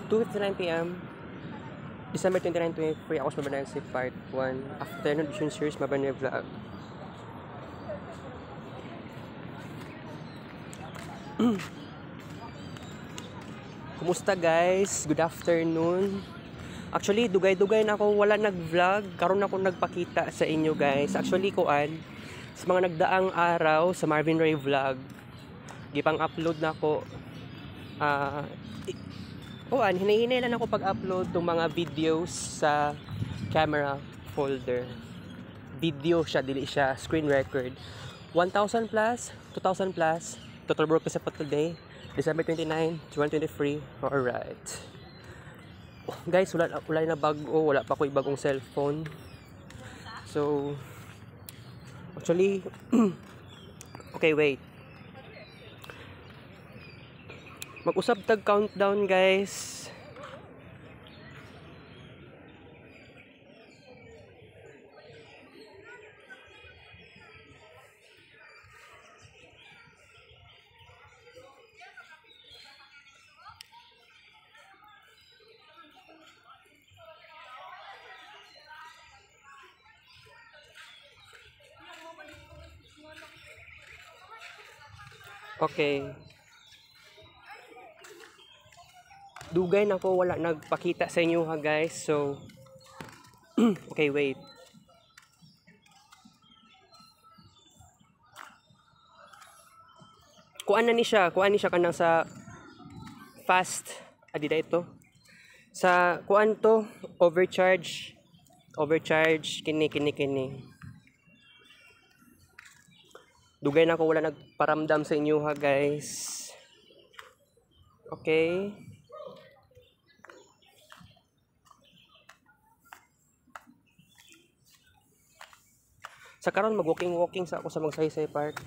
2:59 p.m. December 29, 2023. Ako sa Mabanansi Part 1. Afternoon edition series Mabanay Vlog. Kumusta guys? Good afternoon. Actually, dugay-dugay na ako wala nag-vlog. Karon ako nagpakita sa inyo guys. Actually, kuan sa mga nagdaang araw sa Marvin Ray Vlog, gipang upload na ako. Hinahinay lang ako pag-upload ng mga videos sa camera folder. Video siya, dili siya screen record. 1,000 plus, 2,000 plus. Total broke sa for today, December 29, 2023. Alright. Guys, wala na bago. Wala pa ko bagong cellphone. So, actually, okay, wait. Mag-usap tag countdown, guys. Okay. Dugay na ko wala nagpakita sa inyo ha guys. So okay, wait. Kuan ni siya kanang sa fast adida ito. Sa kuan to overcharge kini. Dugay na ko wala nagparamdam sa inyo ha guys. Okay. Sa karon mag-walking sa ako sa Magsaysay Park.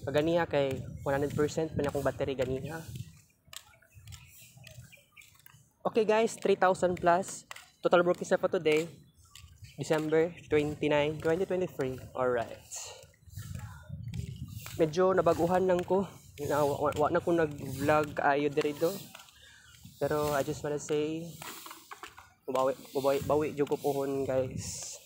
Ganiha kay 100% man akong battery ganiha. Okay guys, 3,000 plus. Total broke sa for today, December 29, 2023. Alright. Medyo nabaguhan lang ko. Wa na ko nag-vlog kaayo diri do. Pero I just wanna say bawi jud ko pohon guys.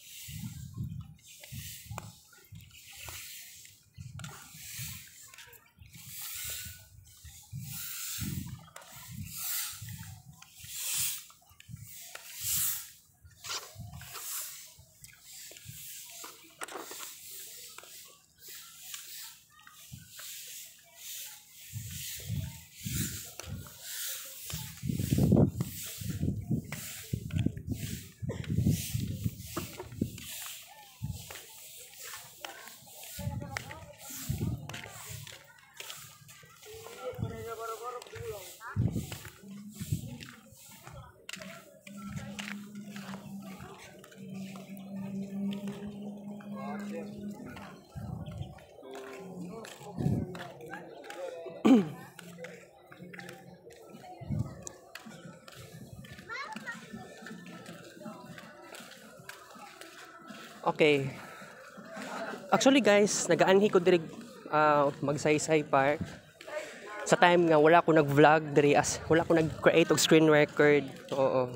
Okay. Actually guys, nagaanhi ko diri Magsaysay Park. Sa time nga wala ko nag-vlog diri wala ko nag-create og screen record. Oo.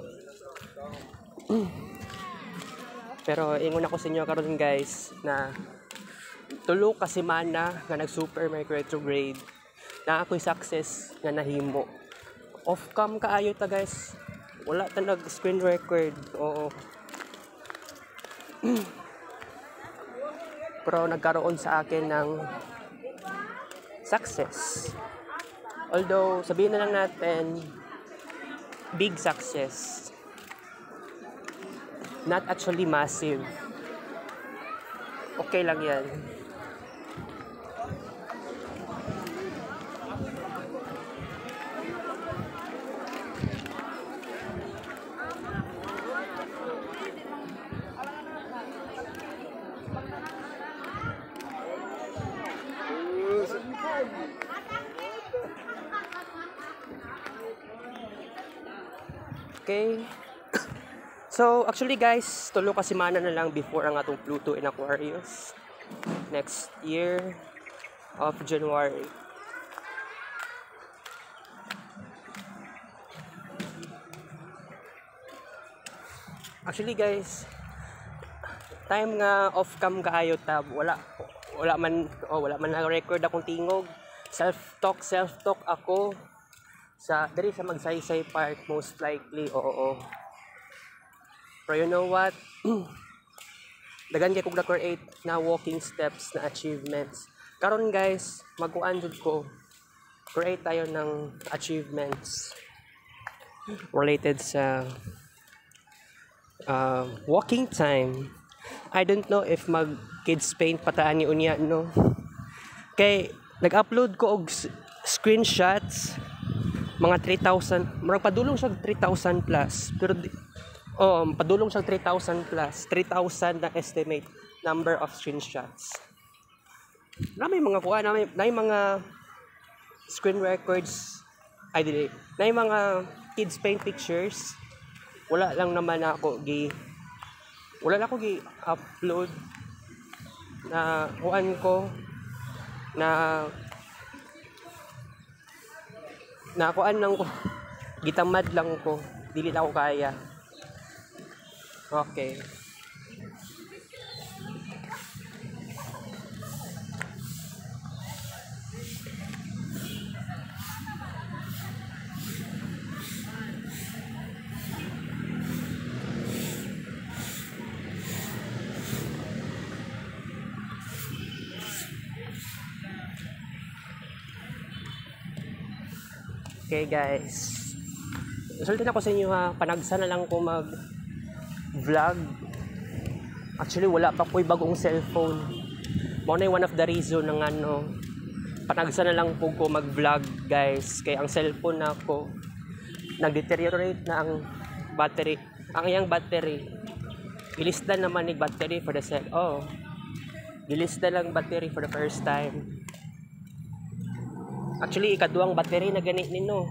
Pero ingon ako sa inyo karon guys na tulo ka semana nga nag-super Mercury retrograde na ako'y success nga nahimo. Off cam kaayo ta guys. Wala ta nag-screen record. Oo. Pero nagkaroon sa akin ng success. Although, sabihin na lang natin, big success. Not actually massive. Okay lang yan. Okay. So, actually guys, tulo ka semana na lang before ang atong Pluto in Aquarius. Next year of January. Actually guys, time nga off cam kaayo tab, wala man na record akong tingog. Self talk ako sa diri sa magsaysay part most likely. Oo. Pero you know what? Dagan kay kog na-create na walking steps na achievements. Karon guys, magkuan jud ko. Create tayo ng achievements related sa walking time. I don't know if mag kids paint pataan ni unya no. Kay nag-upload ko og screenshots mga 3,000, murag padulong siya 3,000 plus. Pero padulong siya 3,000 plus. 3,000 na estimate number of screenshots. Na may mga kuha, na may mga screen records. Na may mga kids paint pictures. Wala lang naman ako wala na ako gi-upload na kuan ko na kuan lang ko, gitamad lang ko, dili na ako kaya. Okay. Okay guys, resulta na ko sa inyo ha, panagsa na lang ko mag vlog. Actually wala pa ko'y bagong cellphone, mo na one of the reason ng panagsa na lang po ko mag vlog guys. Kaya ang cellphone na ako nag-deteriorate na ang battery, ang iyang battery ilista naman ni battery for the ilista lang battery for the first time. Actually, ikaduang battery na ganit nino.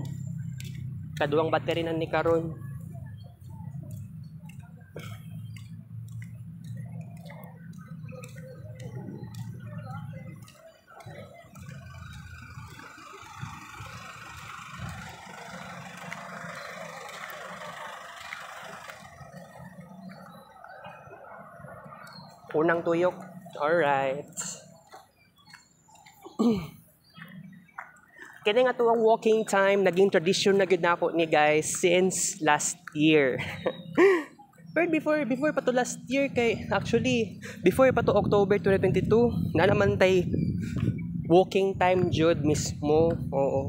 Ikaduang battery na ni karon. Unang tuyok. Alright. Kaya nga to ang walking time, naging tradition na gud nako ni guys since last year. But before pa to last year kay actually before pa to October 2022 na naman tay walking time jud mismo. Oo.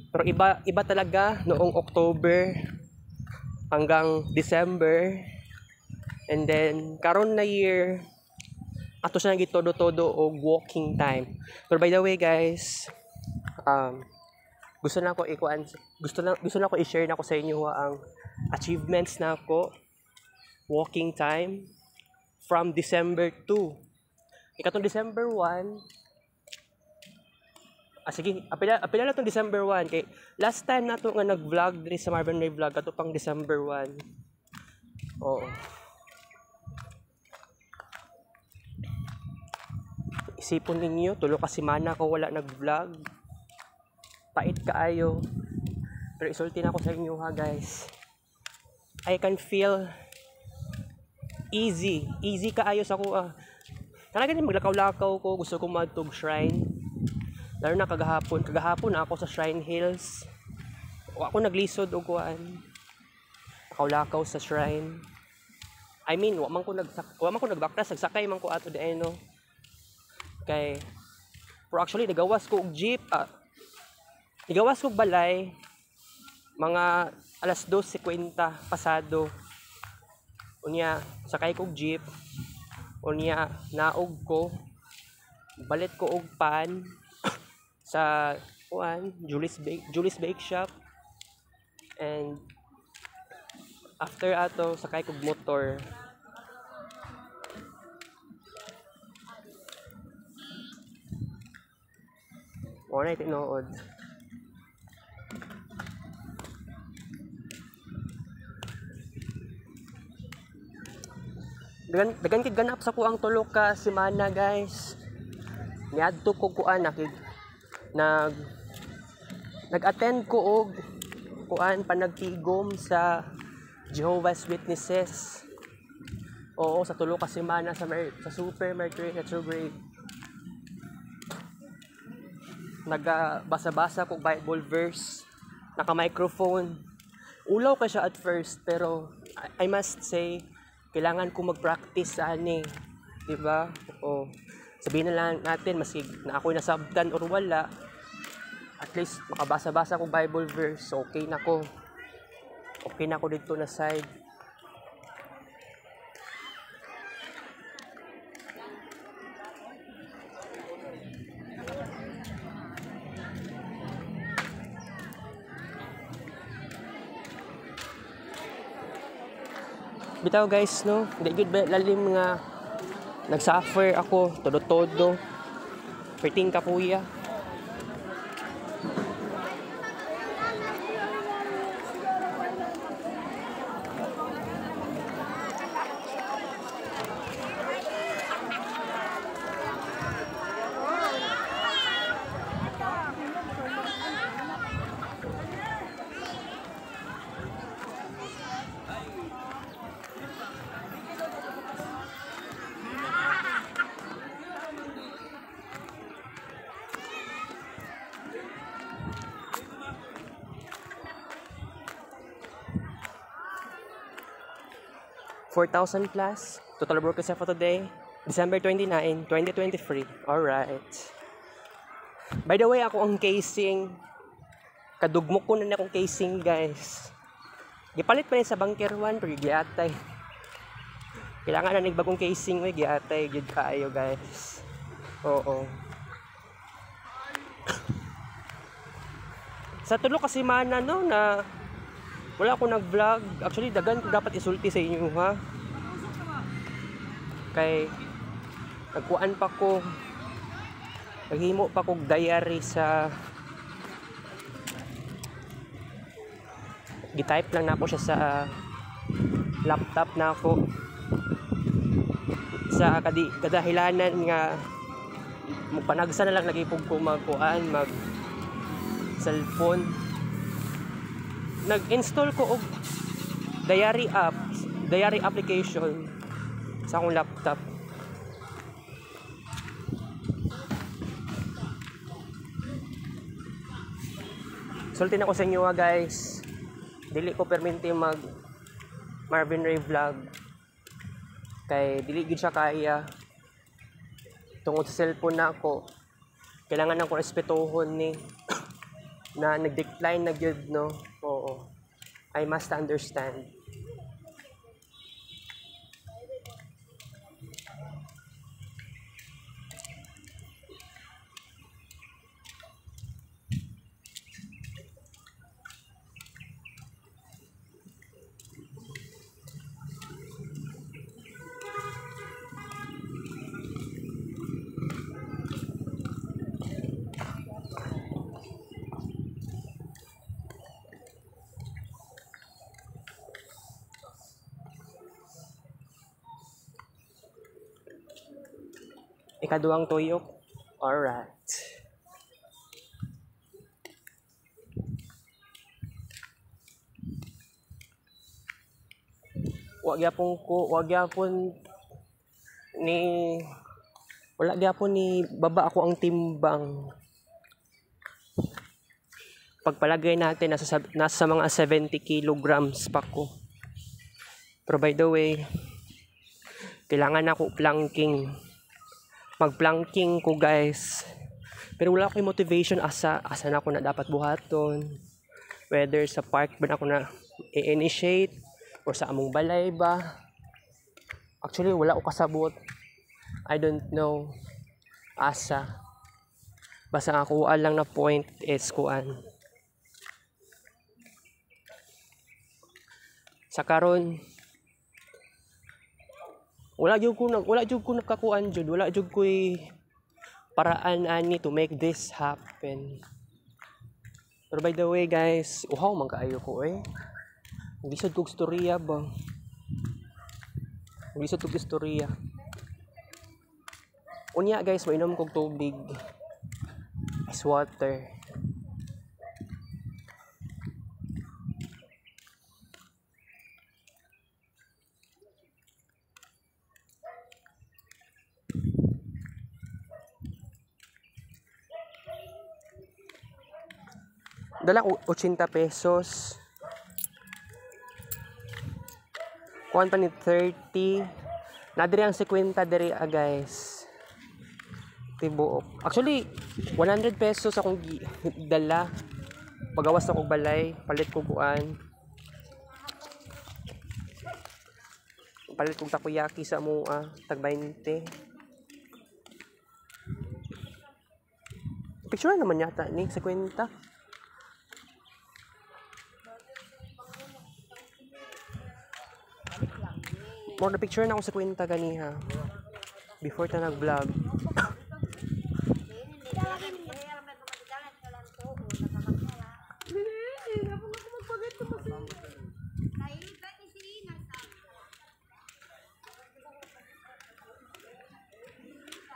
Pero iba talaga noong October hanggang December. And then karon na year ato siya gitodo-todo og walking time. Pero by the way guys, gusto na ko i-share na ko sa inyo ang achievements na ko walking time from December 2. Ikatong December 1. Sige, apila na tong December 1 kay last time nato nga nag-vlog diri sa Marvin Ray Vlog ato pang December 1. Oo. Isipon ninyo, tulo ka semana ko wala nag-vlog. Pait kaayo. Pero isulti na ako sa inyo ha guys. I can feel easy kaayo sa kuha. Talaga ni maglakaw-lakaw ko, gusto ko magtog shrine. Lalo na kagahapon na ako sa Shrine Hills. Ako naglisod og kuan. Lakaw-lakaw sa shrine. I mean, wa man ko nagbaktas, nagsakay man ko ato di no. Kay pero actually nagawas ko og jeep. Nigawas ko balay mga alas 2:50 pasado. Unya sakay ko jeep. Unya naog ko. Balit ko og pan sa Julie's Bake Shop. And after ato sakay ko motor. Wala tinood. Dagan kay ganap sa kuang tulo ka semana guys. Niadto ko kuan nag-attend ko og kuan panagtigom sa Jehovah's Witnesses. Oo, sa tulo ka semana sa Super Mercury retrograde. Nagbasa-basa ko Bible verse, naka-microphone. Ulaw ka siya at first, pero I must say, kailangan ko mag-practice sa ani. Diba? O, sabihin na lang natin, maski na ako'y nasabtan or wala, at least makabasa-basa ko Bible verse, okay na ko. Okay na ko dito na side. Bitaw guys, no? Hindi good ba lalim nga nagsuffer ako todo-todo. Perting kapuya. $4,000 plus. Total broker sa for today, December 29, 2023. Alright. By the way, ako ang casing. Kadugmok ko na akong casing, guys. Gipalit pa rin sa bunker 1, pero giatay. Kailangan na nagbagong casing, may giatay. Good kaayo, guys. Oo. Sa tulo kasi mana, no, na wala akong nag-vlog. Actually, dagan ko dapat isulti sa inyo, ha? Kay nagkuan pa ko, naghimo pa kog diary sa gitype lang na ako siya sa laptop na ako sa kadahilanan nga magpanagsa na lang lagi pug ko magkuan mag cellphone. Nag-install ko og diary application sa akong laptop. Sulti na ko sa inyo, guys. Dili ko perminti mag Marvin Ray vlog. Kay dili gid siya kaya. Tungod sa cellphone na ako, kailangan nang ko respetuhon ni na nag-decline na gyud, no. Oo. I must understand. Ikaduhang tuyok. Alright. Wag yapon ni baba ako ang timbang. Pagpalagay natin nasa mga 70 kilograms pa ko. Pero by the way, kailangan ako planking. Mag-planking ko, guys. Pero wala akong motivation asa na ako na dapat buhaton. Whether sa park ba na ako na i-initiate or sa among balay ba. Actually, wala ako kasabot. I don't know asa. Basta ako lang na point is kuan. Sa karon, wala jud ko nakakuan jud, wala jud ko'y paraan ani to make this happen. Pero by the way, guys, uhaw man kaayo ko Gisod kog storya ba? Gisod kog storya. Unya, guys, mainom kog tubig. Ice water. Dala ko 80 pesos. Kuan pa ni 30. Nadiri ang 50 diri guys. Tibuok. Actually, 100 pesos akong dala. Pagawas na kong balay, palit ko kuan. Palit kong takoyaki sa mua, tag 20. Picture naman yata ni 50. More na picture na ako sa 50 ganiha. Before ta nag-vlog.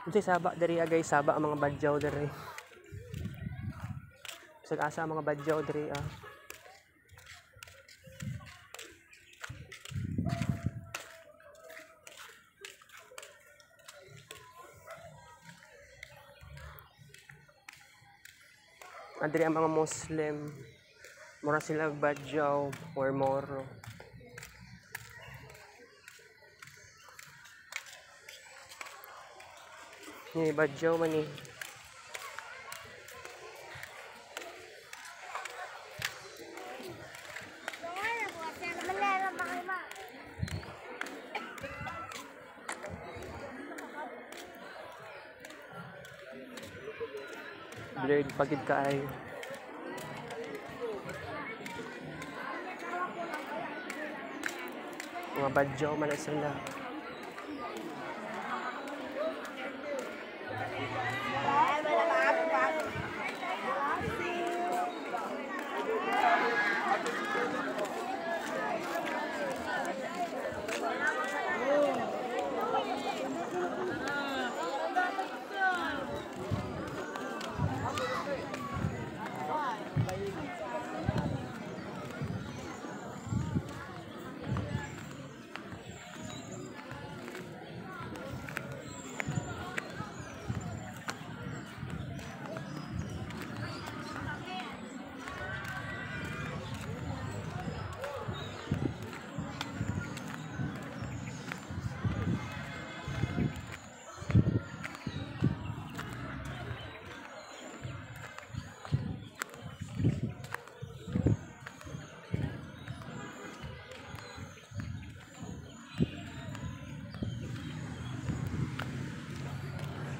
Unsay saba diri guys, saba ang mga badyaw diri. Bisag asa ang mga badyaw diri Adiri ang mga Muslim. Mura sila badyaw or moro. Ni badyaw man ni. Blurred pagid kaayo. Mga badyaw man na sila.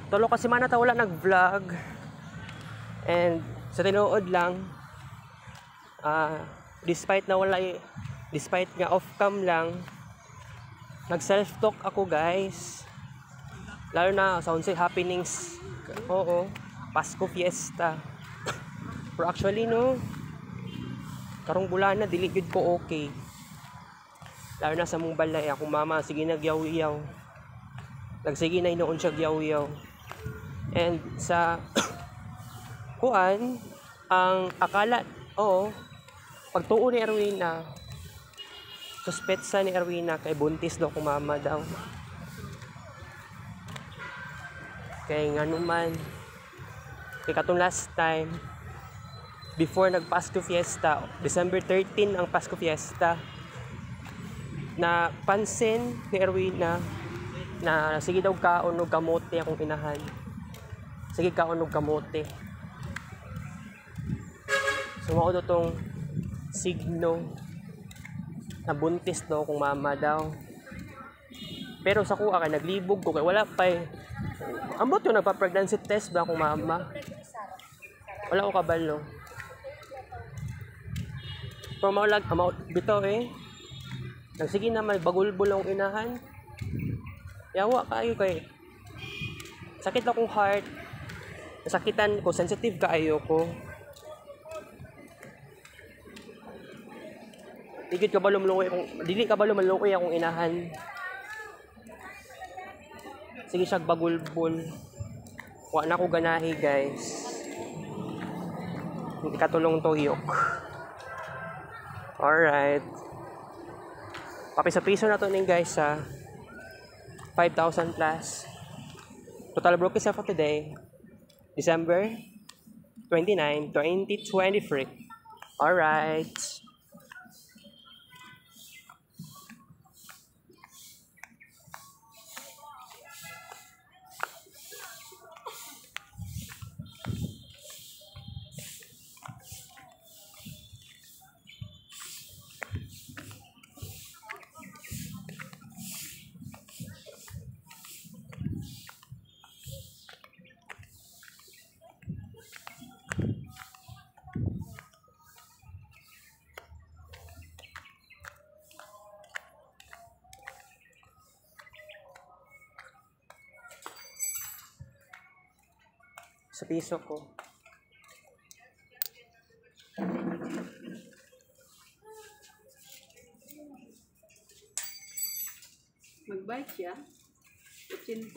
Tulo kasi man ta wala nag-vlog. And sa tinuod lang despite nga off cam lang, nag self talk ako guys. Lalo na sa unsay happenings. Oo, Pasko fiesta. Pero actually no, karong bulan na dili gid ko okay. Lalo na sa mong balay akong mama sige nagyaw-yaw. Nagsige na inoon siya gyaw-yaw. And sa kuan, ang akala, pagtuo ni Erwina, suspetsa ni Erwina kay buntis daw kung mama daw. Kay nga naman, kay katong last time, before nag-Pasko Fiesta, December 13 ang Pasko Fiesta, na pansin ni Erwina na sige daw kaon og kamote akong inahan. Sige kaon og kamote. So mao do tong signo na buntis daw kung mama daw. Pero sa kuha kay naglibog ko kay wala pa ambot yung nagpa-pregnancy test ba kung mama. Wala ko kabalo. Pero maulag bitaw nagsige na may bagulbol ang inahan. Yawa kayo kay sakit akong heart. Nasakitan ko, sensitive kaayo ko. Dili ka ba lumulukoy akong inahan. Sige siya bagulbol. Wa na ko ganahi guys. Hindi katulong tuyok. Alright. Papisa-piso na to ning guys sa 5,000 plus. Total broke sa for today. December 29, 2023. Alright. Sa piso ko. Mag-bike siya. 80.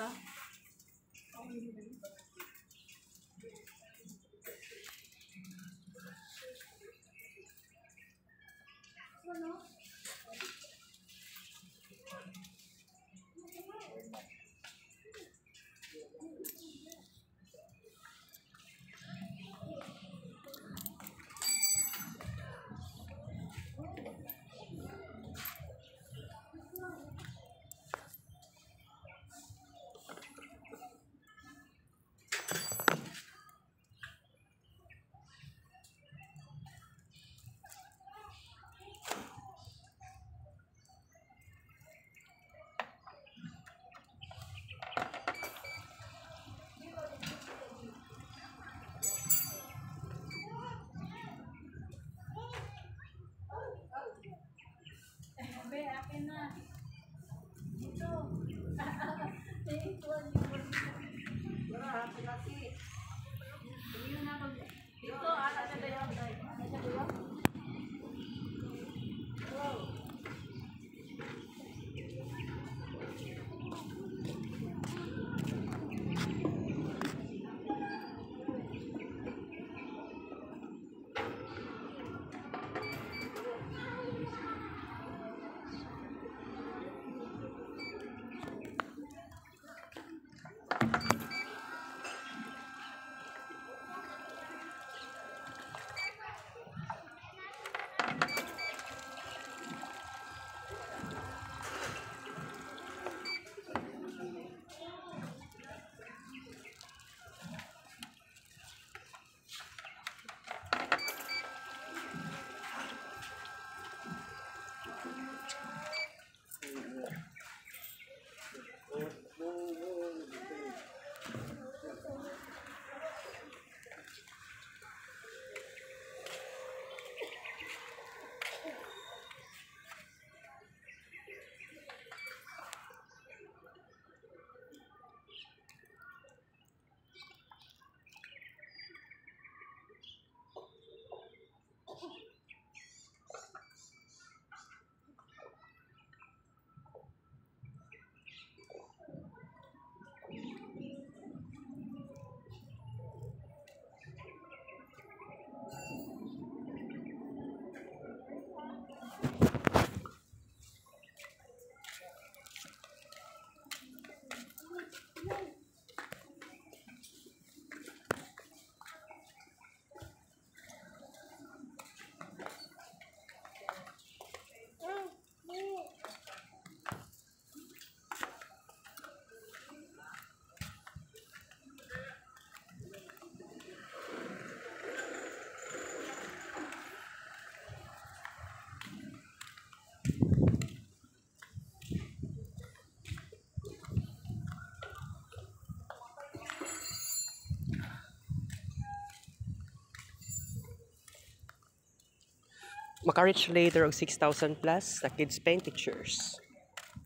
Maka-reach later og 6,000 plus na kids paint pictures.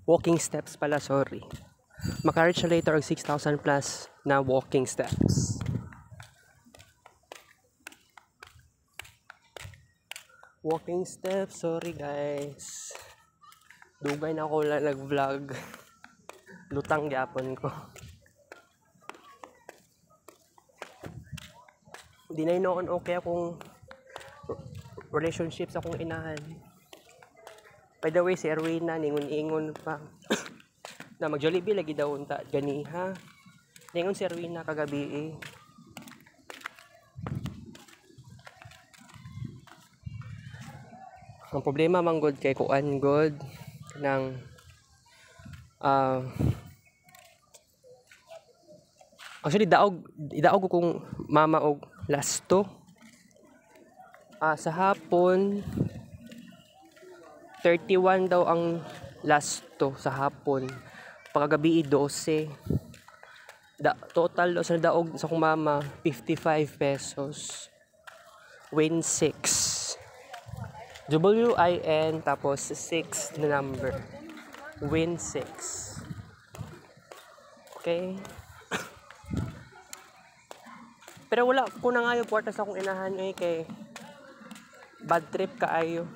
Walking steps pala, sorry. Maka-reach later og 6,000 plus na walking steps. Walking steps, sorry guys. Dugay na ako lang nag-vlog. Lutang gyapon ko. Di na inoon okay akong relationships akong inahan. By the way, si Erwina, ningon-ingon pa. Na mag-Jollibee lagi daw unta. Ganiha. Ningon si Erwina kagabi eh. Ang problema man god kay kuan god ng actually idaog ko kung mama og lasto. Sa hapon 31 daw ang lasto sa hapon. Pagkagabi 12. Total sa daog sa kong mama 55 pesos. Win 6. WIN tapos 6 na number. Win 6. Okay. Pero wala ko na nga yung kwarta sa akong inahan kay bad trip kaayo.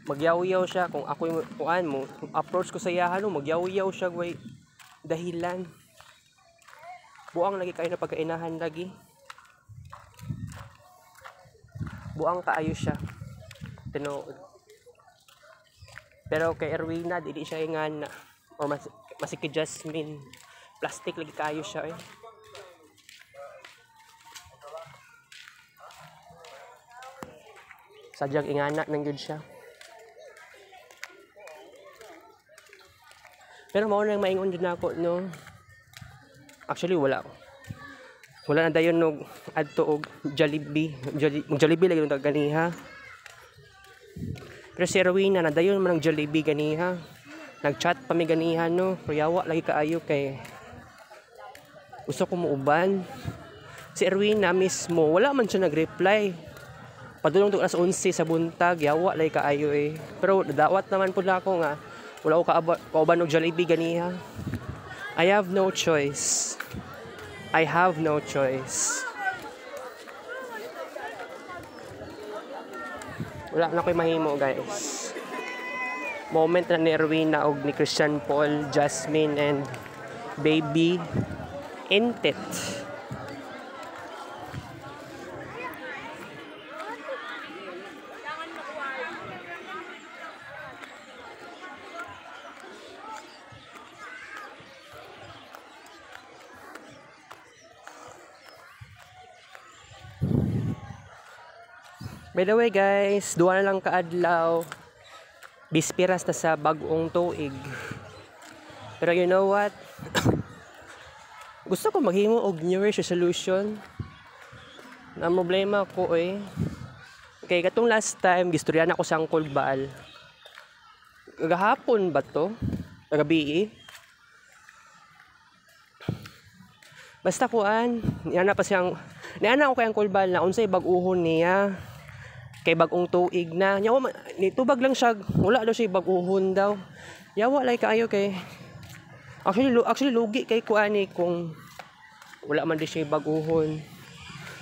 Magyaw-yaw siya kung ako yung kuan mo approach ko sa yahan mo magyaw-yaw siya way dahilan. Buang lagi kayo na pagkainahan lagi. Buang kaayo siya. Tinuod. Pero kay Erwina dili siya ingana or masiki Jasmine plastic lagi kayo siya sadyang ingana nang gyud siya. Pero mao nang maingon jud nako no. Actually wala na dayon og adto og Jollibee lagi nung ganiha. Pero si Erwina na dayon man ang Jollibee ganiha. Nag-chat pa mi ganiha no. Pero yawa lagi kaayo kay gusto ko muuban. Si Erwina mismo wala man siya nag-reply. Padulong to alas 11 sa buntag, yawa lagi kaayo Pero dawat naman pud ako nga wala ko kauban og Jollibee ganiha. I have no choice. Wala na ko'y mahimo guys. Moment na ni Erwina og ni Christian Paul, Jasmine and baby Intit. By the way guys, duwa na lang kaadlaw. Bispiras na sa bag-ong tuig. Pero you know what? Gusto ko maghimo og New Year's resolution. Na problema ko Okay, katong last time gistoryan ako sa Angkol Baal. Kagahapon ba to? Kagabi Basta kuan, niana pa siyang niana ko kay Angkol Baal na unsay bag-uhon niya. Kay bagong tuig na yawa nitubag lang siya wala daw siya bag-uhon daw yawa lay kaayo kay actually lugi kay kuani kung wala man di siya bag-uhon.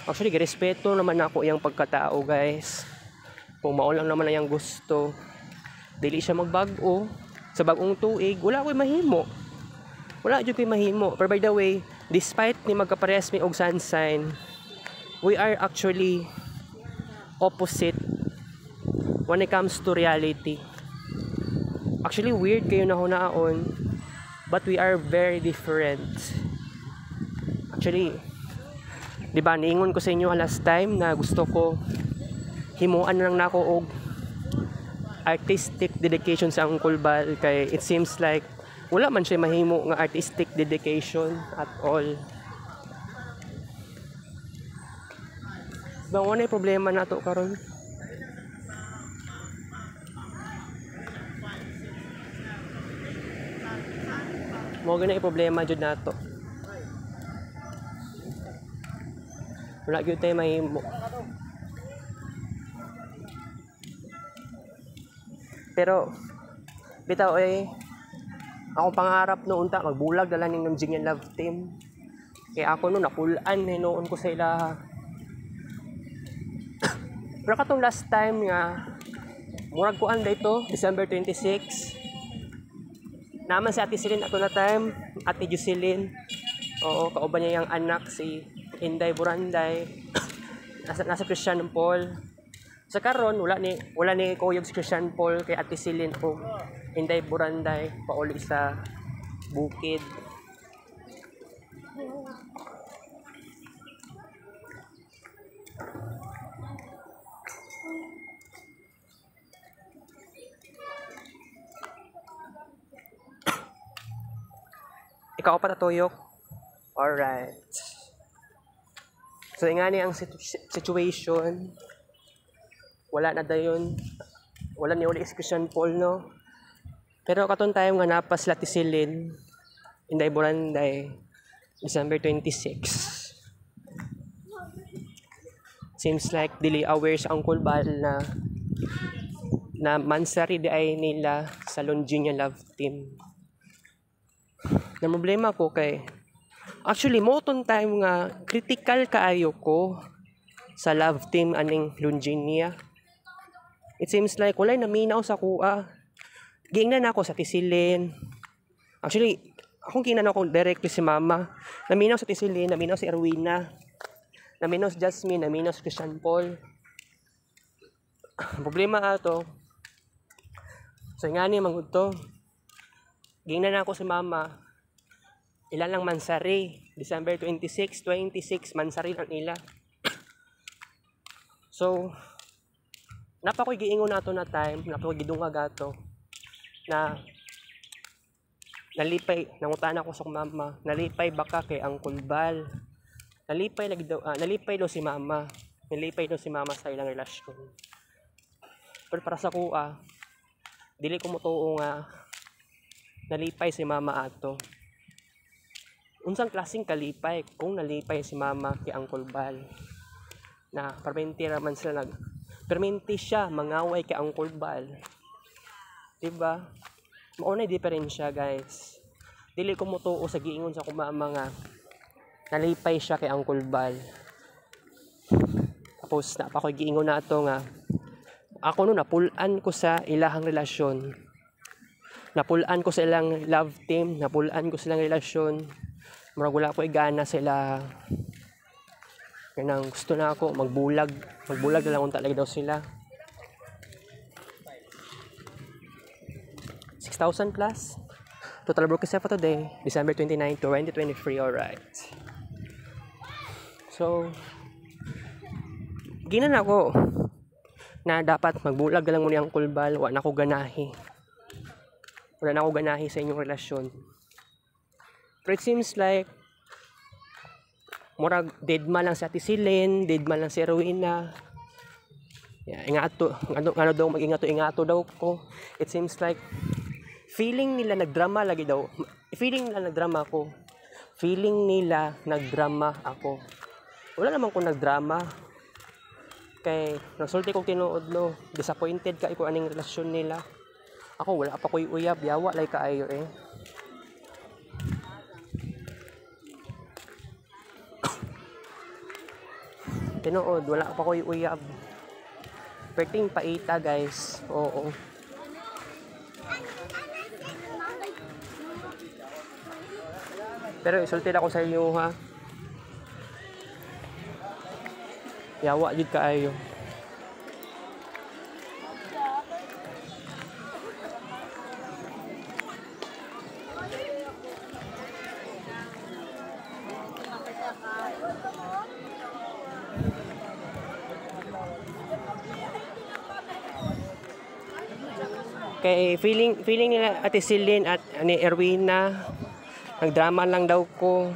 Actually girespeto naman ako iyang pagkatao guys kung mao lang naman ang gusto dili siya magbag-o sa bagong tuig wala ko'y mahimo pero by the way despite ni magkaparehas mi og sun sign we are actually opposite when it comes to reality. Actually weird kayo na hunaon but we are very different. Actually di ba niingon ko sa inyo last time na gusto ko himuan lang nako og artistic dedication sa Angkol Baal kay it seems like wala man siya mahimo nga artistic dedication at all. Bang wala problema na to karon. Mo gani problema jud nato. Wala gyud tay mahimo. Pero bitaw ako pangarap no unta magbulag dala ning Namjingan Love Team. Kaya ako no napulan hinuon ko sa ila. Pero katong last time nga murag kuan dayto December 26 naman si Ate Celine ato na time Ate Jocelyn kauban niya yung anak si Inday Buranday nasa Christian Paul sa karon wala ni kuyog si Christian Paul kay Ate Celine o Inday Buranday pauli sa bukid. kaupat at tuyok. Alright. So nga ni ang situation. Wala na dayon. Wala ni uli Christian Paul, no? Pero katon tayo nga napas latisilin. Inday Buranday. December 26. Seems like dili aware sa Uncle Bal na mansari di ay nila sa Longinia Love Team. Na problema ko kay actually moton time nga critical kaayo ko sa Love Team aning Longinia. It seems like walay naminaw sa kuha. Giingnan ako sa Tisilin. Actually, akong giingnan ako directly si Mama. Naminaw sa Tisilin, naminaw si Erwina. Naminaw si Jasmine, naminaw si Christian Paul. Problema ato. So nga ni mangud to. Giingnan ako si Mama. Ilan lang mansari. December 26 mansari lang nila. So, napakoy giingon nato na time, napakoy gidungag ato na nalipay, nangutan ako sa Mama, nalipay baka kay Uncle Bal. Nalipay lagi daw, nalipay daw si Mama. Nalipay daw si Mama sa ilang relasyon. Pero para sa kuha, dili ko mutuo nga nalipay si Mama ato. Unsang klaseng kalipay kung nalipay si Mama kay Uncle Bal? Na perminti raman sila perminti siya mangaway kay Uncle Bal. Diba? Mauna diferensya, guys. Dili ko mutuo sa giingon sa kumama nga nalipay siya kay Uncle Bal. Tapos pa ko giingon na ato nga ako no napulan ko sa ilahang relasyon. Napulan ko sa ilang love team, napulan ko silang relasyon. Murag wala ko igana sila. Kanang gusto na ako magbulag na lang unta lagi daw sila. 6,000 plus total broadcast for today, December 29, 2023. Alright, so ginan ako na dapat magbulag na lang muna ang Uncle Bal. Wala na ako ganahi sa inyong relasyon. Pero it seems like murag deadma lang sa Tisilin, deadma lang si Erwina. Ingato daw ingato daw ko. It seems like feeling nila nagdrama lagi daw. Feeling nila nagdrama ako. Feeling nila nagdrama ako. Wala naman ko nagdrama. Kay nagsulti kong tinuod, no. Disappointed ka ko aning relasyon nila. Ako wala pa ko'y uyab, yawa lay kaayo eh. Tinuod, wala pa ko'y uyab. Perting paita, guys. Oo. Pero isulti ako sa inyo, ha. Yawa jud kaayo. Kay feeling nila Ate Celine at ni Erwina nagdrama lang daw ko.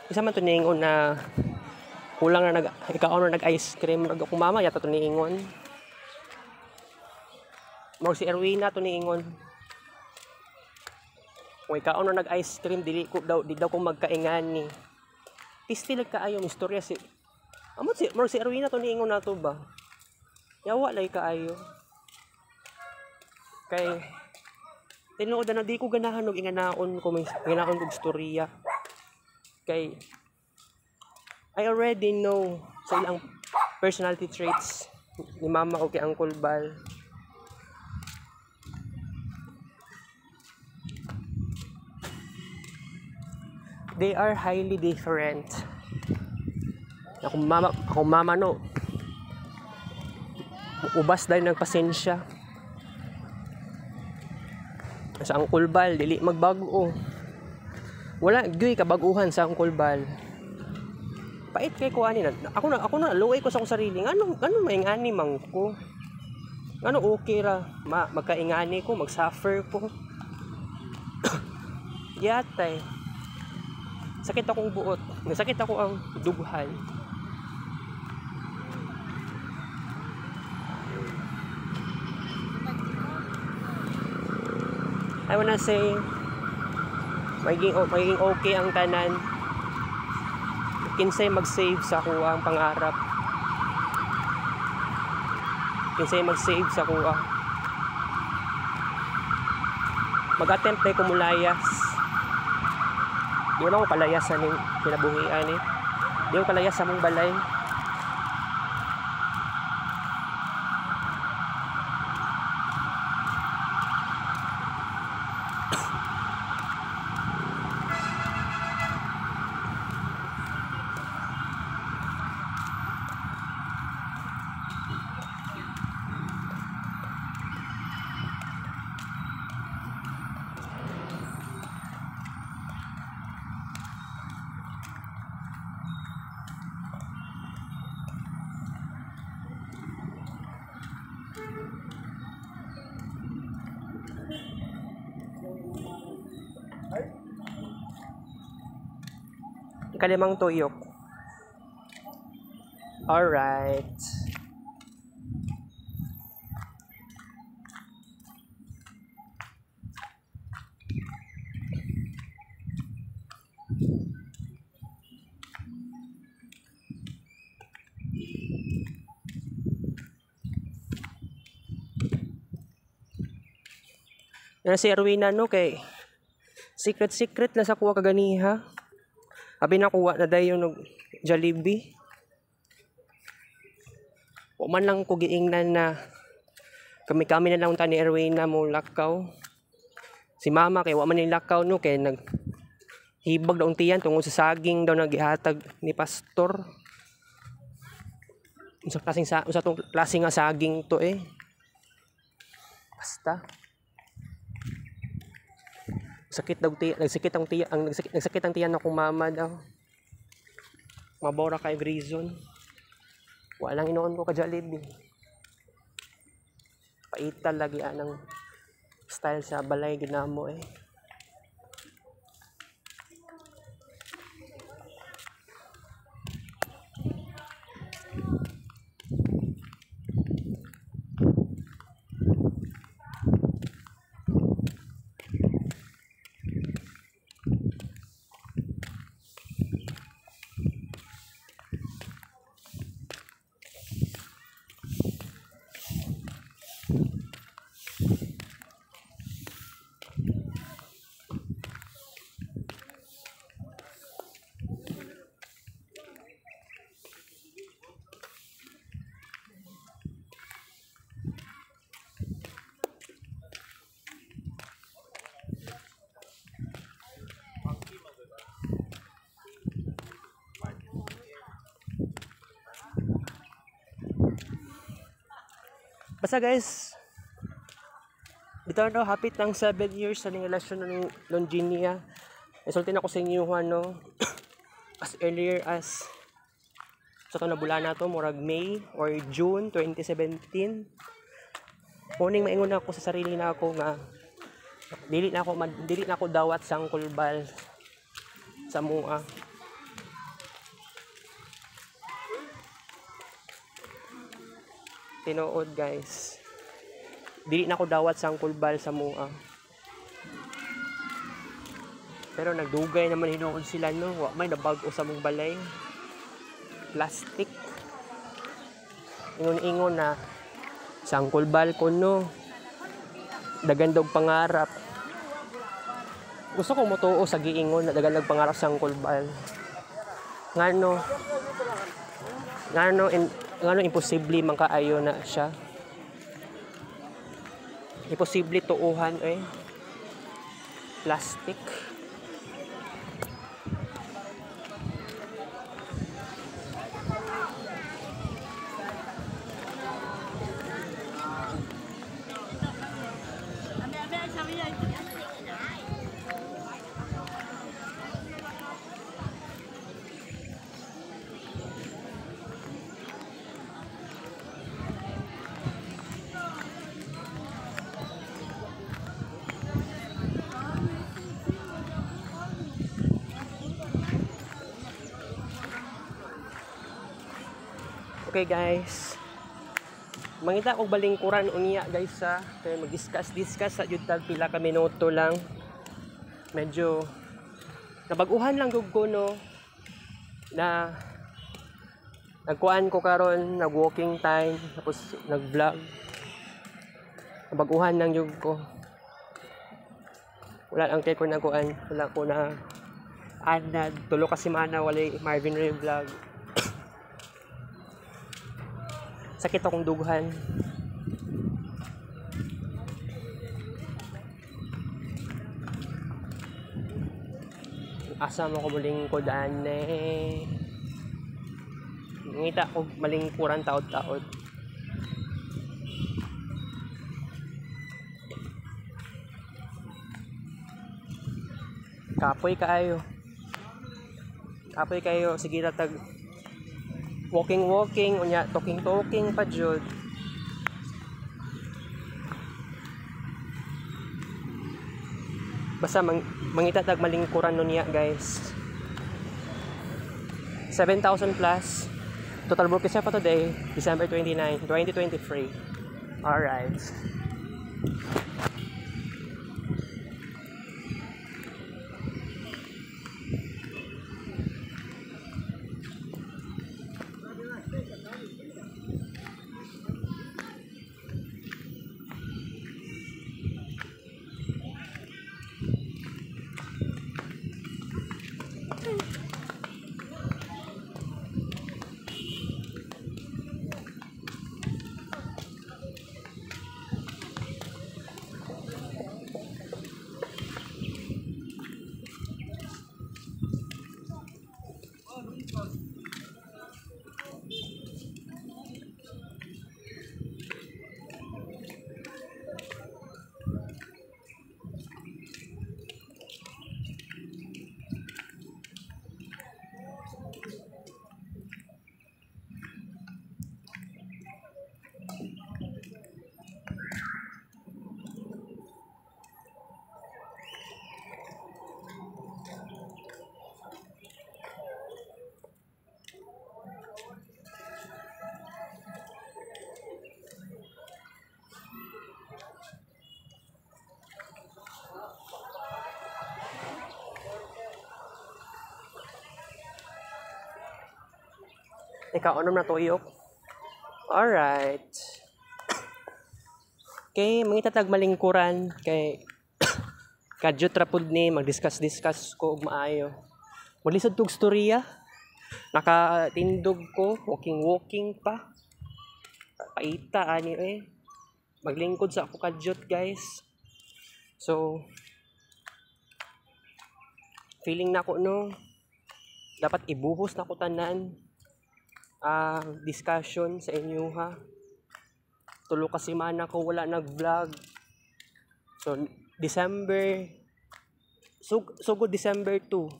Isa man to niingon na kulang na ikaw na nag-ice cream rag ako mama yata to niingon. Mo si Erwina to niingon. Kung ikaw na nag-ice cream di daw ko magkaingani. Tistilag kaayo istorya si amo si Erwina to niingon nato ba. Yawa lay kaayo. Kay tinuod na di ko ganahan og inganaon ko inganaon og storya. Kay I already know sa ilang personality traits ni Mama o kay Uncle Bal. They are highly different. Ako mama no. Ubas dahil ng pasensya. Sa Uncle Bal, dili magbago. Wala gyud kabaguhan sa Uncle Bal. Pait kay ko ani na. Ako na luoy ko sa akong sarili. Ano may ani man ko. Ano okay ra, magkaingani ko, mag-suffer ko. Yatay. Sakit akong buot. Nasakit ako ang dughan. I wanna say, magiging okay ang tanan. Kinsay mag-save sa kuha ang pangarap. Kinsay mag-save sa kuha. Mag-attempt tayo kumulayas. Di naman ko palayas sa ning kinabuhian eh. Di ko palayas sa mong balay. Ikalimang tuyok. Alright. Yan si Erwina no kay secret na sa kuha kaganiha. Abi nakuha na dayon ng Jollibee. O man lang ko giingnan na kami na lang ta ni Erwina mo lakaw. Si mama kay wa man ni lakaw no kay naghibag daw tiyan tungod sa saging daw nagihatag ni pastor. Unsa tong klaseng nga saging to eh. Basta nagsakit ang tiyan akong mama daw. Mabora kay reason. Walang inoon ko ka Jollibee. Paita lagi anang style sa balay ginamo eh. Basta guys, bitaw no, hapit ng 7 years sa relasyon ng Longinia. Isulti na ko sa inyo no, as earlier as sa na bulan na to, murag May or June 2017. Muning maingon ako sa sarili na ako nga dili na ako dawat sang kulbal sa mua. Tinuod guys, dili na ako dawat sang kulbal sa mua. Pero nagdugay naman hinuon sila no, wa may nabag-o sa mong balay. Plastic. Ingon-ingon na sang kulbal ko no. Dagandog pangarap. Gusto ko motuo sa giingon na dagandog pangarap sang kulbal. Ngano imposible man kaayo na siya. Imposible tuuhan eh. Plastic. Okay guys. Mangita og balingkuran unya guys sa kay mag-discuss sa jud tag pila ka minuto lang. Medyo nabaguhan lang gud ko no na nagkuan ko karon, nag-walking time tapos nag-vlog. Nabaguhan lang jud ko. Wala lang kay ko nakuan, wala ko na anad tulo ka semana walay Marvin Ray vlog. Sakit akong dughan. Asa mo ko malingkod ane. Ngita ko malingkuran taod-taod. Kapoy kayo. Kapoy kayo, sige na tag walking unya talking pa jud. Basta mangita tag malingkuran no niya guys. 7,000 plus total book siya pa today, December 29, 2023. Alright. Ikaw, ano na tuyok? Alright. Okay, mga itatag malingkuran. Kay kadyot rapod ni, mag-discuss ko og maayo. Maglisod tog storya. Nakatindog ko, walking pa. Paita, ani maglingkod sa ako kadyot guys. So, feeling na ko no, dapat ibuhos na ko tanan. Discussion sa inyo ha. Tulo ka semana ko wala nag-vlog. So December sugod December 2.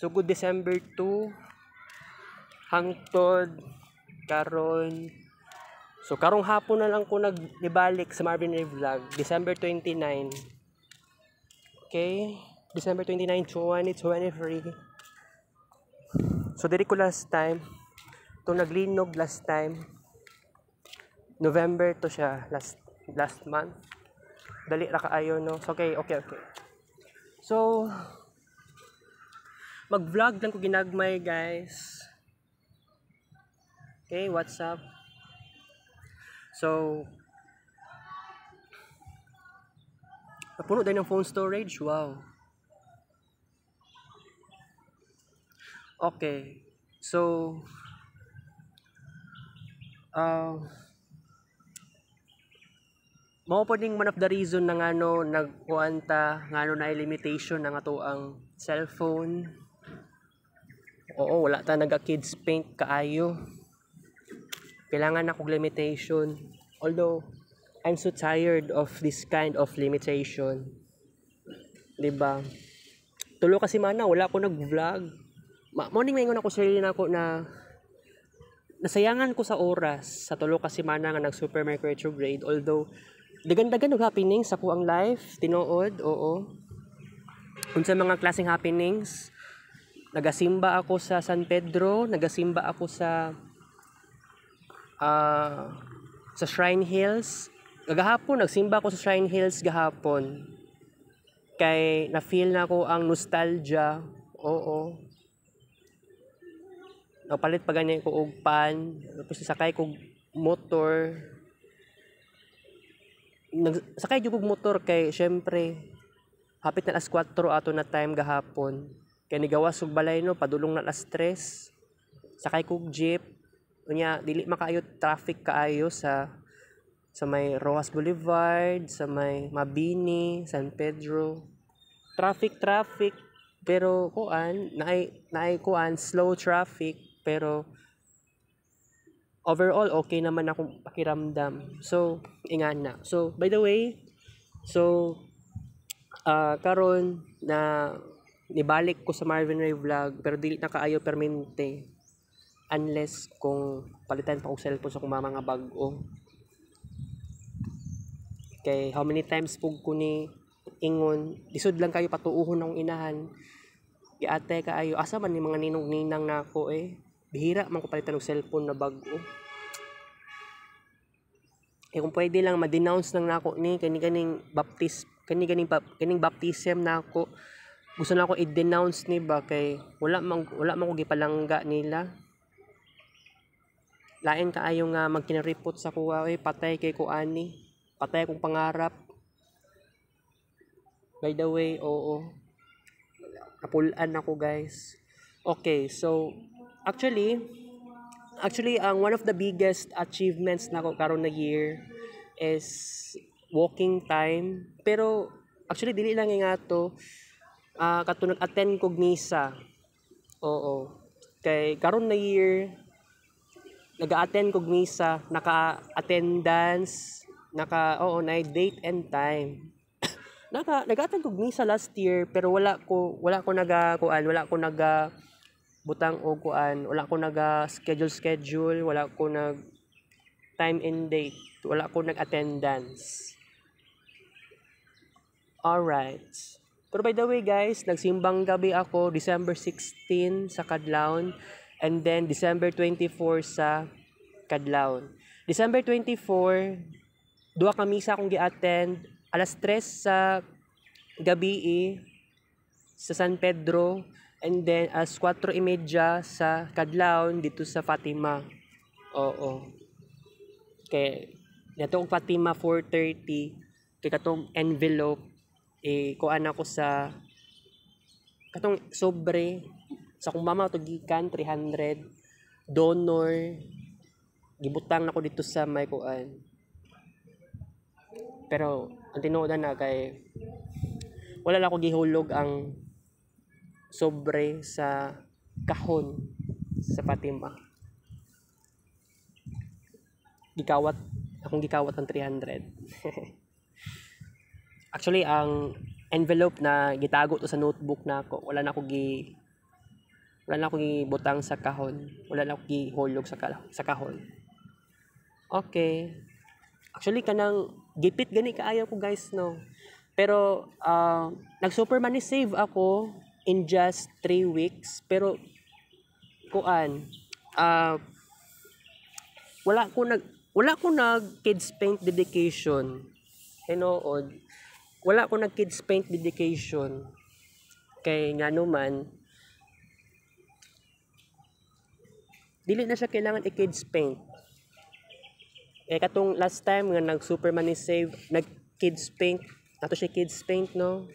Sugod December 2 hangtod karon. So karong hapon na lang ko nagbalik sa Marvin Ray vlog, December 29. Okay? December 29, 2023. So, diri ko last time. Itong naglinog last time. November to siya. Last month. Dali ra kaayo, no? So, okay. So, mag-vlog lang ko ginagmay, guys. Okay, what's up? So, napuno dahil ng phone storage. Wow. Okay, so mao po ding one of the reason na ngano nagkuanta ngano na limitation ng ato ang cellphone. Oo, wala ta naga kids paint kaayo. Kailangan na kog limitation. Although I'm so tired of this kind of limitation. 'Di ba? Tulo ka semana wala ko nag-vlog. Morning maingon ako sarili na ako na nasayangan ko sa oras sa tulo ka semana nga nag-super retrograde. Although dagan-dagan og happenings sa ko ang life tinuod, oo. Unsa mga klaseng happenings nagasimba ako sa San Pedro, nagasimba ako sa Shrine Hills. Gahapon nagsimba ako sa Shrine Hills gahapon. Kay na-feel na ko ang nostalgia. Oo. Napalit pa ganyan ko og pan, tapos sakay ko motor. Sakay jud og motor kay syempre hapit na alas 4 ato na time gahapon. Kay nigawas og balay no padulong na alas 3. Sakay ko jeep. Unya dili makaayo traffic kaayo sa may Rojas Boulevard, sa may Mabini, San Pedro. Traffic pero kuan naay kuan slow traffic pero overall okay naman akong pakiramdam. So ingana. So by the way, karon na nibalik ko sa Marvin Ray Vlog pero dili na kaayo permente unless kung palitan pa og cellphone sa akong mga bag-o. Kay how many times pug ko ni ingon lisod lang kayo patuuhon akong inahan. Giate kaayo asa man ni mga ninong-ninang nako bihira man ko palitan og cellphone na bag-o. Kaya kung pwede lang ma-denounce lang nako ni kaning baptism nako. Gusto na ako i-denounce ni ba kay wala man ko gipalangga nila. Lain kaayo nga magkinaripot sa kuwa patay kay kuani. Patay akong pangarap. By the way, oo. Napulaan ako guys. Okay, so actually ang one of the biggest achievements nako karon na year is walking time. Pero actually dili lang nga to kato nag-attend kog misa. Oo. Kay karon na year nag-attend kog misa, naka-attendance, na date and time. Nag-attend kog misa last year pero wala ko butang og kuan, wala ko schedule, wala ko nag time and date, wala ko nag-attendance. Alright. Pero by the way guys, nagsimbang gabi ako December 16 sa Kadlawon and then December 24 sa Kadlawon. December 24 duha ka misa akong gi-attend alas 3 sa gabi sa San Pedro and then as 4:30 sa Kadlawon dito sa Fatima. Oo. Kay natong Fatima 4:30 kay katong envelope kuan ako sa katong sobre sa kung mama to gikan 300 donor gibutang nako dito sa may kuan. Pero ang tinuodan na kay wala lang ako gihulog ang sobre sa kahon sa Fatima. Gikawat ang 300. Actually ang envelope na gitago to sa notebook nako, wala na ako gibutang sa kahon. Wala na ako gihulog sa kahon. Okay. Actually kanang gipit gani kaayo ko guys no. Pero nag-Superman save ako in just 3 weeks pero kuan wala ko nag kids paint dedication. Hinood. Wala ko nag kids paint dedication. Kay nga naman dili na siya kailangan i-kids paint. Katong last time nga nag-Superman save, nag-kids paint, nato siya kids paint no.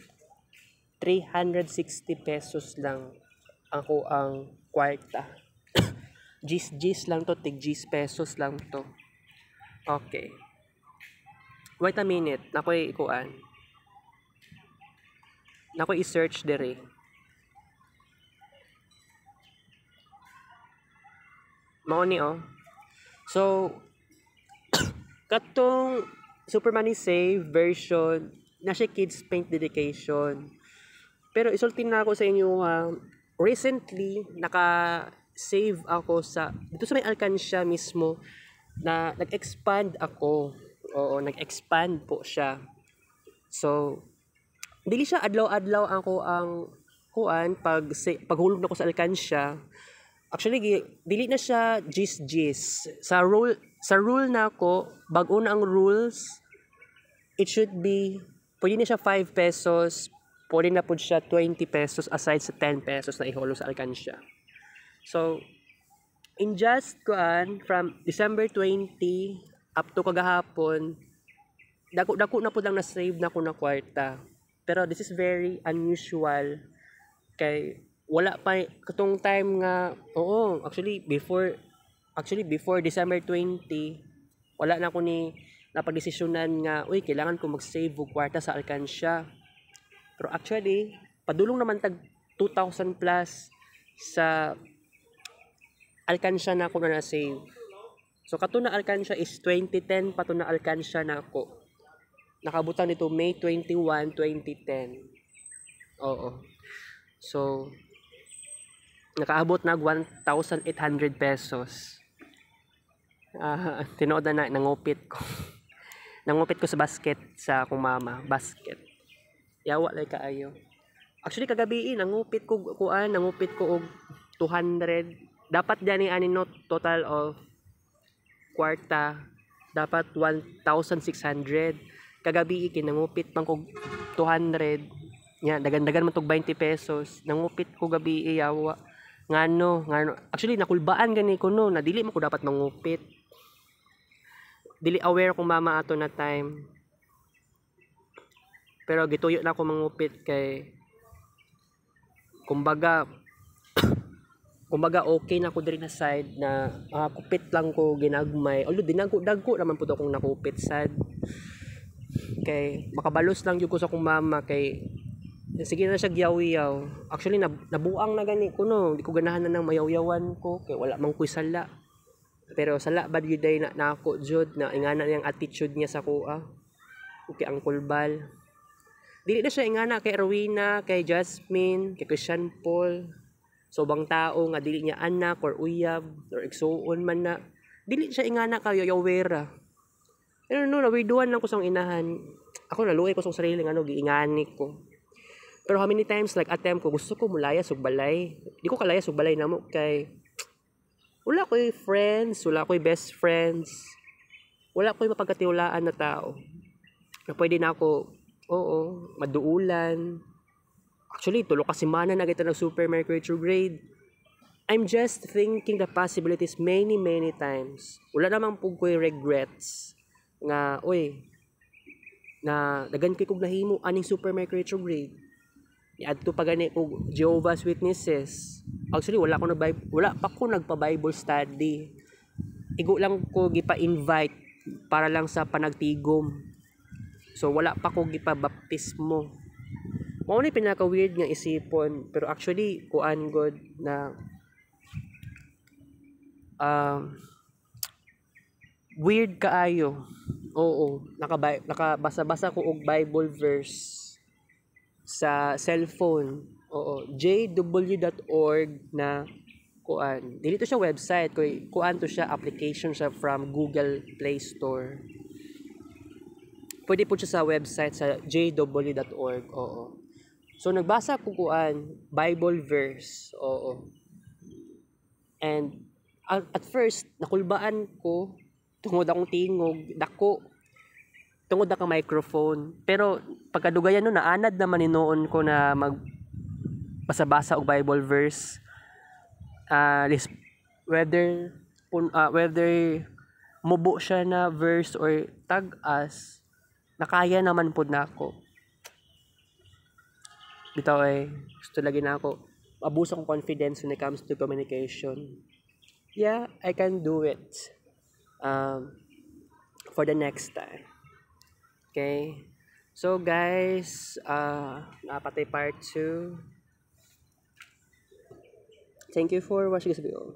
360 pesos lang ako ang kwarta. Gis lang to, tig pesos lang to. Okay. Wait a minute, nakoy ikuan. Nakoy i-search dire. Mao ni So katong Superman Save version na siya kids paint dedication. Pero isultin na ako sa inyo recently naka-save ako dito sa may Alcancia mismo na nag-expand ako. Oo, nag-expand po siya. So dili siya adlaw-adlaw ako ang kuan paghulog na ko sa alkansya. Actually dili na siya gis sa rule na ako bag-o na ang rules. It should be pwede na siya 5 pesos, pwede na po siya 20 pesos aside sa 10 pesos na ihulog sa alkansya. So in just kuan from December 20 up to kagahapon, dako na po lang na save na ko na kwarta. Pero this is very unusual kay wala pa katong time nga actually before December 20 wala na ko ni napagdesisyonan nga kailangan ko mag-save og kwarta sa alkansya. Pero actually padulong naman tag 2,000 plus sa alkansya na ako na save. So kato na alkansya is 2010 pa to na alkansya na ako. Nakabutan nito May 21, 2010. Oo. So nakaabot na 1,800 pesos. Tinood na nangupit ko. Nangupit ko sa basket sa akong mama, basket. Yawa lay kaayo. Actually kagabi nangupit ko og 200. Dapat diyan ani no total of kwarta dapat 1,600. Kagabi kinangupit man ko 200. Nya dagan-dagan man tog 20 pesos. Nangupit ko gabi yawa. Ngano actually nakulbaan gani ko no na dili man ko dapat mangupit. Dili aware kung mama ato na time. Pero gituyo na ako mangupit kay kumbaga okay na ko diri na side na kupit lang ko ginagmay. Although dagko naman pud akong nakupit sad. Kay makabalos lang jud ko sa akong mama kay sige na siya giyaw-yaw. Actually nabuang na gani ko no. Di ko ganahan na nang mayaw-yawan ko kay wala man ko'y sala. Pero sala bad gyud day na ako jud na ingana niyang attitude niya sa kuha. Okay ang kulbal. Dili na siya ingana kay Rowena, kay Jasmine, kay Christian Paul. So bang tao nga dili niya anak or uyab or igsuon man na. Dili siya ingana kayo yawera. Pero no, nawiduan lang ko sang inahan. Ako naluoy ko sa sarili nga giingani ko. Pero how many times like attempt ko gusto ko mulaya og balay. Di ko kalaya og balay namo kay wala ko'y friends, wala ko'y best friends. Wala ko'y mapagkatiwalaan na tao. Na pwede na ako maduulan. Actually, tulo ka semana na kita ng Super Mercury retrograde. I'm just thinking the possibilities many times. Wala namang po ko'y regrets. Nga, na dagan kay kog nahimo aning Super Mercury retrograde. Adto pa gani og Jehovah's Witnesses. Actually wala pa ko nagpa-Bible study. Igo lang ko gipa-invite para lang sa panagtigom. So wala pa ko gipa-baptismo. Mao ni pinaka-weird nga isipon, pero actually kuan god na weird kaayo. Oo, nakabasa-basa ko og Bible verse sa cellphone. jw.org na kuan. Dili to siya website, kuan to siya application siya from Google Play Store. Pwede po siya sa website sa jw.org. So nagbasa ko kuan Bible verse. And at first nakulbaan ko tungod akong tingog dako tungod na ka microphone. Pero pagkadugayan no naanad naman ninuon ko na basa-basa og Bible verse. Whether mubo siya na verse or tag-as, nakaya naman pud nako. Bitaw gusto lagi na ako. Abus akong confidence when it comes to communication. Yeah, I can do it. For the next time. Okay. So guys, napatay part 2. Thank you for watching this video.